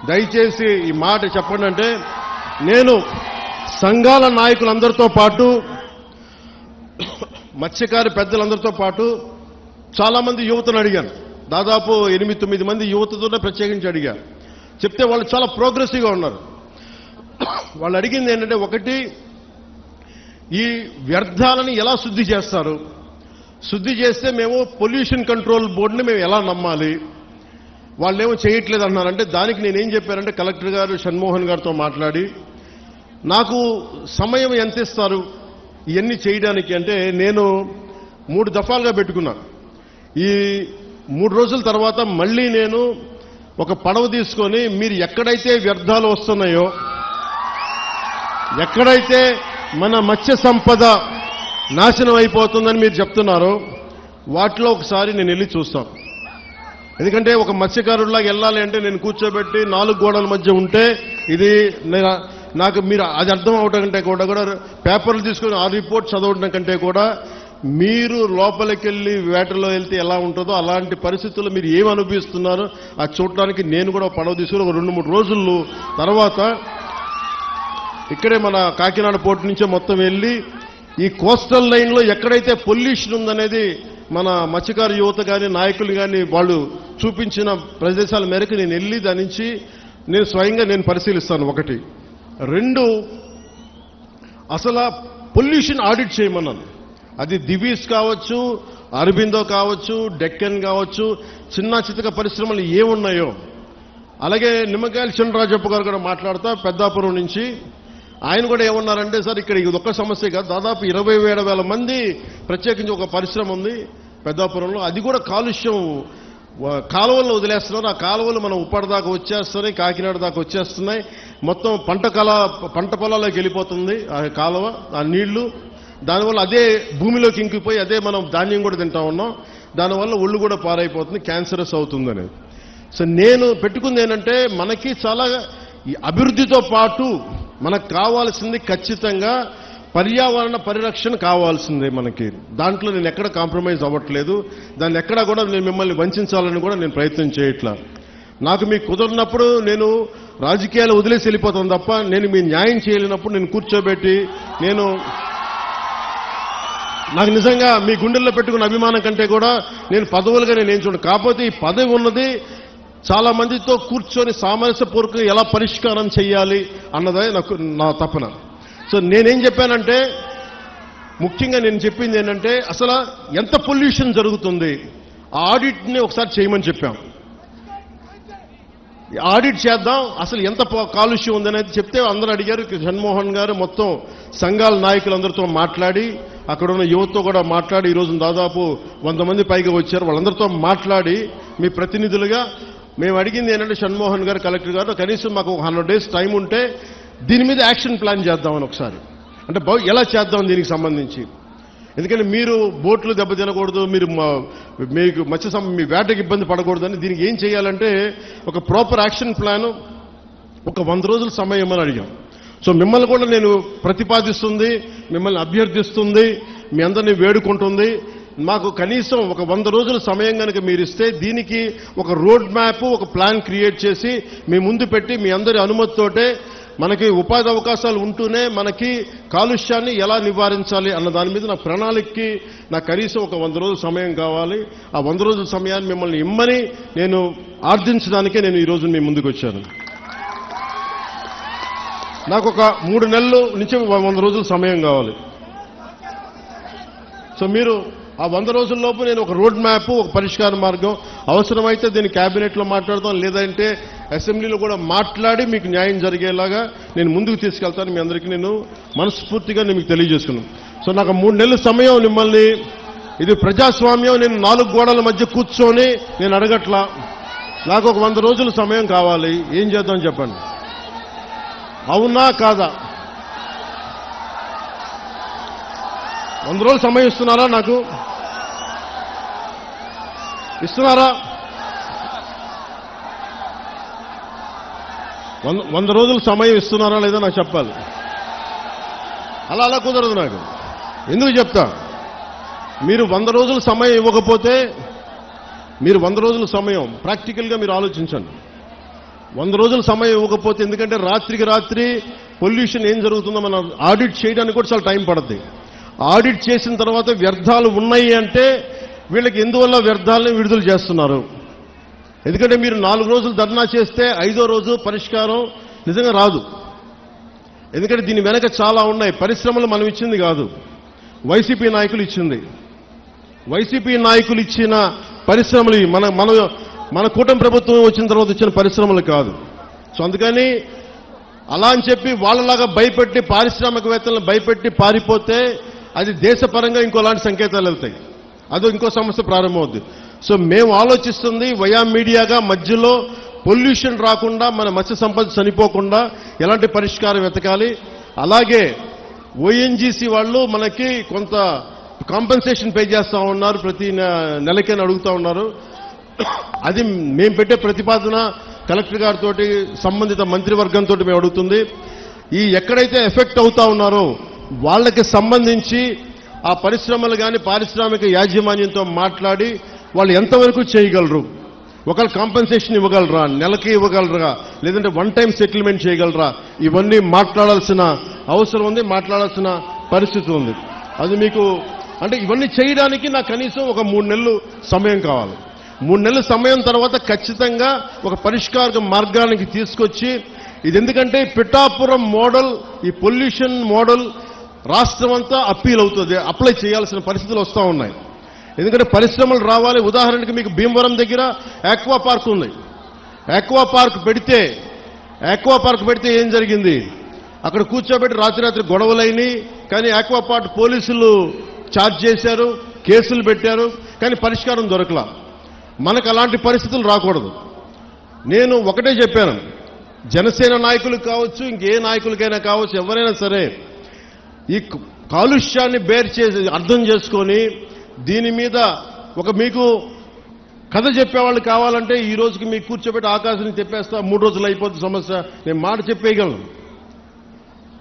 దయచేసి ఈ మాట చెప్పండి. అంటే నేను సంఘాల నాయకులందరితో పాటు మత్స్యకారి పెద్దలందరితో పాటు చాలా మంది యువతను అడిగాను. దాదాపు 8-9 మంది యువతతోనే ప్రత్యేకించి అడిగాను. చెప్తే వాళ్ళు చాలా ప్రోగ్రెసివ్గా ఉన్నారు. వాళ్ళు అడిగింది ఏంటంటే, ఒకటి, ఈ వ్యర్థాలని ఎలా శుద్ధి చేస్తారు, శుద్ధి చేస్తే మేము పొల్యూషన్ కంట్రోల్ బోర్డుని మేము ఎలా నమ్మాలి, వాళ్ళేమో చేయట్లేదు అన్నారంటే దానికి నేనేం చెప్పానంటే, కలెక్టర్ గారు షణ్మోహన్ గారితో మాట్లాడి నాకు సమయం ఎంత ఇస్తారు ఇవన్నీ చేయడానికి అంటే, నేను 3 దఫాలుగా పెట్టుకున్నాను. ఈ 3 రోజుల తర్వాత మళ్ళీ నేను ఒక పడవ తీసుకొని మీరు ఎక్కడైతే వ్యర్థాలు వస్తున్నాయో, ఎక్కడైతే మన మత్స్య సంపద నాశనం అయిపోతుందని మీరు చెప్తున్నారో వాటిలో ఒకసారి నేను వెళ్ళి చూస్తాను. ఎందుకంటే ఒక మత్స్యకారుడిలాగా వెళ్ళాలి అంటే నేను కూర్చోబెట్టి 4 గోడల మధ్య ఉంటే ఇది నాకు మీరు అది అర్థం అవడం కంటే కూడా పేపర్లు తీసుకొని ఆ రిపోర్ట్ చదవడం కంటే కూడా మీరు లోపలికి వెళ్ళి వేటలో వెళ్తే ఎలా ఉంటుందో అలాంటి పరిస్థితుల్లో మీరు ఏమి అనుభవిస్తున్నారో అది చూడడానికి నేను కూడా పడవ తీసుకుని ఒక 2-3 రోజులు తర్వాత ఇక్కడే మన కాకినాడ పోర్టు నుంచే మొత్తం వెళ్ళి ఈ కోస్టల్ లైన్లో ఎక్కడైతే పొల్యూషన్ ఉందనేది మన మత్స్యకారు యువత కానీ నాయకులు కానీ వాళ్ళు చూపించిన ప్రదేశాల మేరకు నేను వెళ్ళి దాని నుంచి నేను స్వయంగా నేను పరిశీలిస్తాను. 1. 2, అసలు పొల్యూషన్ ఆడిట్ చేయమన్నాను. అది దివీస్ కావచ్చు, అరబిందో కావచ్చు, డెక్కన్ కావచ్చు, చిన్న చితక పరిశ్రమలు ఏమున్నాయో. అలాగే నిమ్మకాయల చినరాజప్ప గారు కూడా మాట్లాడుతా పెద్దాపురం నుంచి ఆయన కూడా ఏమన్నారంటే, సార్ ఇక్కడ ఇది ఒక్క సమస్య కాదు, దాదాపు 27,000 మంది ప్రత్యేకించి ఒక పరిశ్రమ ఉంది పెద్దాపురంలో. అది కూడా కాలుష్యం కాలువల్లో వదిలేస్తున్నారు. ఆ కాలువలు మనం ఉప్పాడ దాకా వచ్చేస్తున్నాయి, కాకినాడ దాకా వచ్చేస్తున్నాయి. మొత్తం పంట పొలాల్లోకి వెళ్ళిపోతుంది ఆ కాలువ, ఆ నీళ్లు. దానివల్ల అదే భూమిలోకి ఇంకిపోయి అదే మనం ధాన్యం కూడా తింటా ఉన్నాం. దానివల్ల ఒళ్ళు కూడా పారైపోతుంది, క్యాన్సరస్ అవుతుంది అనేది. సో నేను పెట్టుకుంది ఏంటంటే, మనకి చాలా ఈ అభివృద్ధితో పాటు మనకు కావాల్సింది ఖచ్చితంగా పర్యావరణ పరిరక్షణ కావాల్సిందే మనకి. దాంట్లో నేను ఎక్కడ కాంప్రమైజ్ అవ్వట్లేదు. దాన్ని ఎక్కడా కూడా నేను మిమ్మల్ని వంచాలని కూడా నేను ప్రయత్నం చేయట్లా. నాకు మీకు కుదరినప్పుడు నేను రాజకీయాలు వదిలేసి వెళ్ళిపోతాను తప్ప నేను మీ న్యాయం చేయలేనప్పుడు నేను కూర్చోబెట్టి నాకు నిజంగా మీ గుండెల్లో పెట్టుకున్న అభిమానం కంటే కూడా నేను పదవులుగా నేను చూడండి. కాకపోతే ఈ పదవి ఉన్నది చాలా మందితో కూర్చొని సామరస్యపూర్వకంగా ఎలా పరిష్కారం చేయాలి అన్నదే నా తపన. సో నేనేం చెప్పానంటే, ముఖ్యంగా నేను చెప్పింది ఏంటంటే, అసలు ఎంత పొల్యూషన్ జరుగుతుంది ఆ ఆడిట్ని ఒకసారి చేయమని చెప్పాం. ఆడిట్ చేద్దాం, అసలు ఎంత కాలుష్యం ఉందనేది చెప్తే అందరూ అడిగారు. షణ్మోహన్ గారు మొత్తం సంఘాల నాయకులందరితో మాట్లాడి, అక్కడ ఉన్న యువతతో కూడా మాట్లాడి, ఈరోజు దాదాపు 100 మంది పైగా వచ్చారు. వాళ్ళందరితో మాట్లాడి మీ ప్రతినిధులుగా మేము అడిగింది ఏంటంటే, షణ్మోహన్ గారు, కలెక్టర్ గారు, కనీసం మాకు 100 days టైం ఉంటే దీని మీద యాక్షన్ ప్లాన్ చేద్దామని ఒకసారి, అంటే ఎలా చేద్దాం దీనికి సంబంధించి. ఎందుకంటే మీరు బోట్లు దెబ్బతినకూడదు, మీకు మీ వేటకి ఇబ్బంది పడకూడదని దీనికి ఏం చేయాలంటే ఒక ప్రాపర్ యాక్షన్ ప్లాన్, ఒక 100 రోజుల సమయం అని అడిగాం. సో మిమ్మల్ని కూడా నేను ప్రతిపాదిస్తుంది, మిమ్మల్ని అభ్యర్థిస్తుంది, మీ అందరినీ వేడుకుంటుంది. మాకు కనీసం ఒక 100 రోజుల సమయం కనుక మీరు ఇస్తే దీనికి ఒక రోడ్ మ్యాప్, ఒక ప్లాన్ క్రియేట్ చేసి మీ ముందు పెట్టి మీ అందరి అనుమతితోటే మనకి ఉపాధి అవకాశాలు ఉంటూనే మనకి కాలుష్యాన్ని ఎలా నివారించాలి అన్న దాని మీద నా ప్రణాళికకి నాకు కనీసం ఒక 100 రోజుల సమయం కావాలి. ఆ 100 రోజుల సమయాన్ని మిమ్మల్ని ఇమ్మని నేను ఆర్థించడానికే నేను ఈరోజు మీ ముందుకు వచ్చాను. నాకు ఒక 3 నెలల నుంచి 100 రోజుల సమయం కావాలి. సో మీరు ఆ 100 రోజుల్లోపు నేను ఒక రోడ్ మ్యాప్, ఒక పరిష్కార మార్గం, అవసరమైతే దీన్ని క్యాబినెట్లో మాట్లాడతాం, లేదంటే అసెంబ్లీలో కూడా మాట్లాడి మీకు న్యాయం జరిగేలాగా నేను ముందుకు తీసుకెళ్తాను. మీ అందరికీ నేను మనస్ఫూర్తిగా మీకు తెలియజేసుకున్నాను. సో నాకు 3 నెలల సమయం మిమ్మల్ని, ఇది ప్రజాస్వామ్యం, నేను 4 గోడల మధ్య కూర్చొని నేను అడగట్లా. నాకు ఒక 100 రోజుల సమయం కావాలి. ఏం చేద్దాం చెప్పండి, అవునా కాదా? 100 రోజులు సమయం ఇస్తున్నారా? నాకు ఇస్తున్నారా? 100 రోజులు సమయం ఇస్తున్నారా లేదా నాకు చెప్పాలి. అలా కుదరదు నాకు. ఎందుకు చెప్తా, మీరు 100 రోజుల సమయం ఇవ్వకపోతే, మీరు 100 రోజుల సమయం ప్రాక్టికల్గా మీరు ఆలోచించండి. 100 రోజులు సమయం ఇవ్వకపోతే, ఎందుకంటే రాత్రికి రాత్రి పొల్యూషన్ ఏం జరుగుతుందో మనం ఆడిట్ చేయడానికి కూడా చాలా టైం పడుతుంది. ఆడిట్ చేసిన తర్వాత వ్యర్థాలు ఉన్నాయి అంటే వీళ్ళకి ఎందువల్ల వ్యర్థాలను విడుదల చేస్తున్నారు? ఎందుకంటే మీరు 4 రోజులు ధర్నా చేస్తే 5వ రోజు పరిష్కారం నిజంగా రాదు. ఎందుకంటే దీని వెనక చాలా ఉన్నాయి. పరిశ్రమలు మనం ఇచ్చింది కాదు, వైసీపీ నాయకులు ఇచ్చింది. వైసీపీ నాయకులు ఇచ్చిన పరిశ్రమలు మన కూటమి ప్రభుత్వం వచ్చిన తర్వాత ఇచ్చిన పరిశ్రమలు కాదు. సో అందుకని అలా అని చెప్పి వాళ్ళలాగా భయపెట్టి పారిశ్రామికవేత్తలను భయపెట్టి పారిపోతే అది దేశపరంగా ఇంకోలాంటి సంకేతాలు వెళ్తాయి, అదో ఇంకో సమస్య ప్రారంభమవుద్ది. సో మేము ఆలోచిస్తుంది వయా మీడియాగా మధ్యలో పొల్యూషన్ రాకుండా, మన మత్స్య సంపద చనిపోకుండా ఎలాంటి పరిష్కారం వెతకాలి. అలాగే ఓఎన్జీసీ వాళ్ళు మనకి కొంత కాంపెన్సేషన్ పే చేస్తా ఉన్నారు, ప్రతి నెలకైనా అడుగుతా ఉన్నారు. అది మేము పెట్టే ప్రతిపాదన కలెక్టర్ గారితో సంబంధిత మంత్రివర్గంతో మేము అడుగుతుంది. ఈ ఎక్కడైతే ఎఫెక్ట్ అవుతా ఉన్నారో వాళ్ళకి సంబంధించి ఆ పరిశ్రమలు కానీ పారిశ్రామిక యాజమాన్యంతో మాట్లాడి వాళ్ళు ఎంతవరకు చేయగలరు, ఒకళ్ళు కాంపెన్సేషన్ ఇవ్వగలరా, నెలకి ఇవ్వగలరా, లేదంటే వన్ టైం సెటిల్మెంట్ చేయగలరా, ఇవన్నీ మాట్లాడాల్సిన అవసరం ఉంది, మాట్లాడాల్సిన పరిస్థితి ఉంది. అది మీకు అంటే ఇవన్నీ చేయడానికి నాకు కనీసం ఒక 3 నెలలు సమయం కావాలి. 3 నెలల సమయం తర్వాత ఖచ్చితంగా ఒక పరిష్కార మార్గానికి తీసుకొచ్చి, ఇది ఎందుకంటే పిఠాపురం మోడల్, ఈ పొల్యూషన్ మోడల్ రాష్ట్రం అంతా అప్పీల్ అవుతుంది, అప్లై చేయాల్సిన పరిస్థితులు వస్తూ ఉన్నాయి. ఎందుకంటే పరిశ్రమలు రావాలి. ఉదాహరణకి మీకు భీమవరం దగ్గర ఆక్వా పార్క్ ఉంది. ఆక్వా పార్క్ పెడితే ఏం జరిగింది? అక్కడ కూర్చోబెట్టి రాత్రి గొడవలైనవి. కానీ ఆక్వా పార్క్ పోలీసులు ఛార్జ్ చేశారు, కేసులు పెట్టారు, కానీ పరిష్కారం దొరకలా. మనకు అలాంటి పరిస్థితులు రాకూడదు. నేను ఒకటే చెప్పాను, జనసేన నాయకులకు కావచ్చు, ఇంకే నాయకులకైనా కావచ్చు, ఎవరైనా సరే ఈ కాలుష్యాన్ని అర్థం చేసుకొని దీని మీద మీకు కథ చెప్పేవాళ్ళు కావాలంటే ఈ రోజుకి మీకు కూర్చోబెట్టి ఆకాశాన్ని చెప్పేస్తా, 3 రోజులు అయిపోతుంది సమస్య, నేను మాట చెప్పేయగలను.